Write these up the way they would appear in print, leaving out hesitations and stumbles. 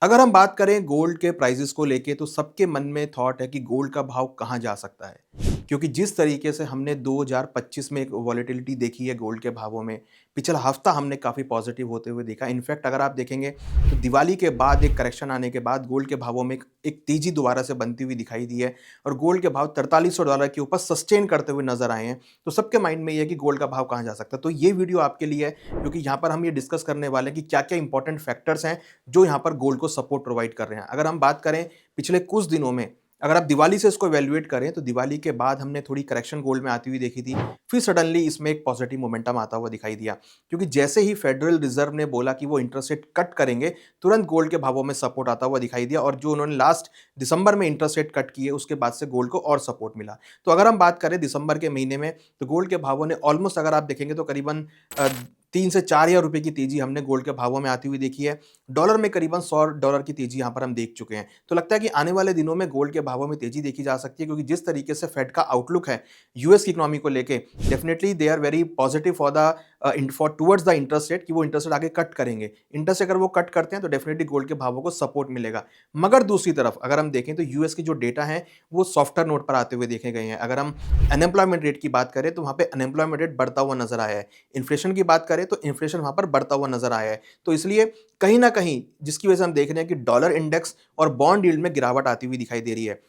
अगर हम बात करें गोल्ड के प्राइसेस को लेके तो सबके मन में थॉट है कि गोल्ड का भाव कहाँ जा सकता है। क्योंकि जिस तरीके से हमने 2025 में एक वॉलेटिलिटी देखी है गोल्ड के भावों में, पिछला हफ्ता हमने काफ़ी पॉजिटिव होते हुए देखा। इनफैक्ट अगर आप देखेंगे तो दिवाली के बाद एक करेक्शन आने के बाद गोल्ड के भावों में एक तेज़ी दोबारा से बनती हुई दिखाई दी है और गोल्ड के भाव $4300 के ऊपर सस्टेन करते हुए नज़र आए हैं। तो सबके माइंड में ये है कि गोल्ड का भाव कहाँ जा सकता है। तो ये वीडियो आपके लिए है क्योंकि यहाँ पर हम ये डिस्कस करने वाले हैं कि क्या-क्या इंपॉर्टेंट फैक्टर्स हैं जो यहाँ पर गोल्ड को सपोर्ट प्रोवाइड कर रहे हैं। अगर हम बात करें पिछले कुछ दिनों में, अगर आप दिवाली से इसको इवैल्यूएट करें तो दिवाली के बाद हमने थोड़ी करेक्शन गोल्ड में आती हुई देखी थी। फिर सडनली इसमें एक पॉजिटिव मोमेंटम आता हुआ दिखाई दिया। क्योंकि जैसे ही फेडरल रिजर्व ने बोला कि वो इंटरेस्ट रेट कट करेंगे, तुरंत गोल्ड के भावों में सपोर्ट आता हुआ दिखाई दिया और जो उन्होंने लास्ट दिसंबर में इंटरेस्ट रेट कट किए उसके बाद से गोल्ड को और सपोर्ट मिला। तो अगर हम बात करें दिसंबर के महीने में तो गोल्ड के भावों ने ऑलमोस्ट अगर आप देखेंगे तो करीबन 3 से 4,000 रुपए की तेजी हमने गोल्ड के भावों में आती हुई देखी है। डॉलर में करीबन $100 की तेजी यहाँ पर हम देख चुके हैं। तो लगता है कि आने वाले दिनों में गोल्ड के भावों में तेजी देखी जा सकती है क्योंकि जिस तरीके से फेड का आउटलुक है यूएस की इकोनॉमी को लेके, definitely they are very positive for the for towards the interest rate कि वो इंटरेस्ट रेट आगे कट करेंगे। इंटरेस्ट अगर वो कट करते हैं तो डेफिनिटली गोल्ड के भावों को सपोर्ट मिलेगा। मगर दूसरी तरफ अगर हम देखें तो यूएस की जो डेटा है वो सॉफ्टर नोट पर आते हुए देखे गए हैं। अगर हम अनएम्प्लॉयमेंट रेट की बात करें तो वहाँ पे अनएम्प्लॉयमेंट रेट बढ़ता हुआ नजर आया है। इन्फ्लेशन की बात करें तो इन्फ्लेशन वहाँ पर बढ़ता हुआ नजर आया है। तो इसलिए कहीं न कहीं जिसकी वजह से हम देख रहे हैं कि डॉलर इंडेक्स और बॉन्ड यील्ड में गिरावट आती हुई दिखाई दे रही है।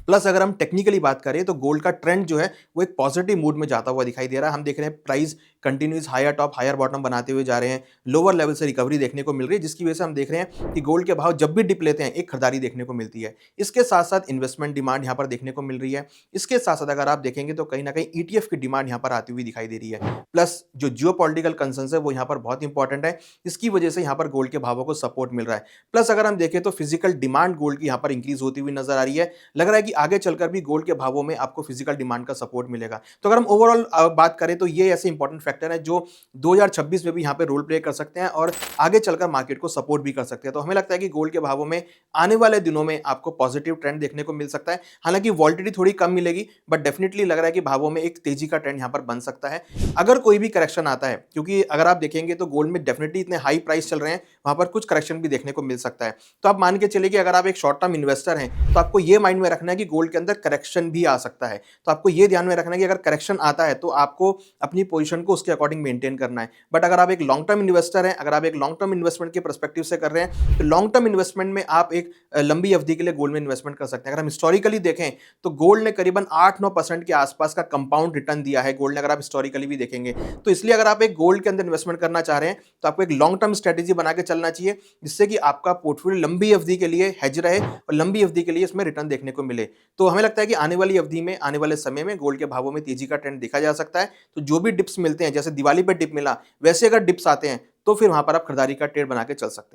प्लस अगर हम टेक्निकली बात करें तो गोल्ड का ट्रेंड जो है वो एक पॉजिटिव मूड में जाता हुआ दिखाई दे रहा है। हम देख रहे हैं price continuous higher top higher bottom बनाते हुए जा रहे हैं। लोअर लेवल से रिकवरी देखने को मिल रही है जिसकी वजह से हम देख रहे हैं कि गोल्ड के भाव जब भी डिप लेते हैं एक खरीदारी देखने को मिलती है। इसके साथ-साथ इन्वेस्टमेंट डिमांड यहाँ पर देखने को मिल रही है। इसके साथ-साथ अगर आप देखेंगे तो कहीं न कहीं ईटीएफ की डिमांड यहाँ पर आती हुई दिखाई दे रही है। प्लस जो जियोपॉलिटिकल कंसर्न्स है वो यहाँ पर बहुत इंपॉर्टेंट है। इसकी वजह से यहाँ पर गोल्ड के भावों को सपोर्ट मिल रहा है। प्लस अगर हम देखें तो फिजिकल डिमांड गोल्ड की यहाँ पर इंक्रीज होती हुई नजर आ रही है। लग रहा है कि आगे चलकर भी गोल्ड के भावों में आपको फिजिकल डिमांड का सपोर्ट मिलेगा। तो अगर हम ओवरऑल बात करें तो ये ऐसे इंपॉर्टेंट फैक्टर हैं जो 2026 में भी यहाँ पे रोल प्ले कर सकते हैं और आगे चलकर मार्केट को सपोर्ट भी कर सकते हैं। तो हमें लगता है कि गोल्ड के भावों में आने वाले दिनों में आपको पॉजिटिव ट्रेंड देखने को मिल सकता है। हालांकि वॉल्टिलिटी थोड़ी कम मिलेगी बट डेफिनेटली लग रहा है कि भावों में एक तेजी का ट्रेंड यहाँ पर बन सकता है अगर कोई भी करेक्शन आता है। क्योंकि अगर आप देखेंगे तो गोल्ड में डेफिनेटली इतने हाई प्राइस चल रहे हैं, वहां पर कुछ करेक्शन भी देखने को मिल सकता है। तो आप मान के चलिए कि अगर आप एक शॉर्ट टर्म इन्वेस्टर हैं तो आपको ये माइंड में रखना है कि गोल्ड के अंदर करेक्शन भी आ सकता है। तो आपको ये ध्यान में रखना है कि अगर करेक्शन आता है तो आपको अपनी पोजीशन को उसके अकॉर्डिंग मेंटेन करना है। बट अगर आप एक लॉन्ग टर्म इन्वेस्टर हैं, अगर आप एक लॉन्ग टर्म इन्वेस्टमेंट के पर्सपेक्टिव से कर रहे हैं तो लॉन्ग टर्म इन्वेस्टमेंट में आप एक लंबी अवधि के लिए गोल्ड में इन्वेस्टमेंट कर सकते हैं। अगर हम हिस्टोरिकली देखें तो गोल्ड ने करीबन 8-9% के आसपास का कंपाउंड रिटर्न दिया है गोल्ड ने, अगर आप हिस्टोरिकली भी देखेंगे। तो इसलिए अगर आप एक गोल्ड के अंदर इन्वेस्टमेंट करना चाह रहे हैं तो आपको एक लॉन्ग टर्म स्ट्रेटेजी बना के चलना चाहिए जिससे कि आपका पोर्टफोलियो लंबी अवधि के लिए हेज रहे और लंबी अवधि के लिए इसमें रिटर्न देखने को मिले। तो हमें लगता है कि आने वाली अवधि में, आने वाले समय में गोल्ड के भावों में तेजी का ट्रेंड देखा जा सकता है। तो जो भी डिप्स मिलते हैं, जैसे दिवाली पे डिप मिला, वैसे अगर डिप्स आते हैं तो फिर वहां पर आप खरीदारी का ट्रेड बना के चल सकते हैं।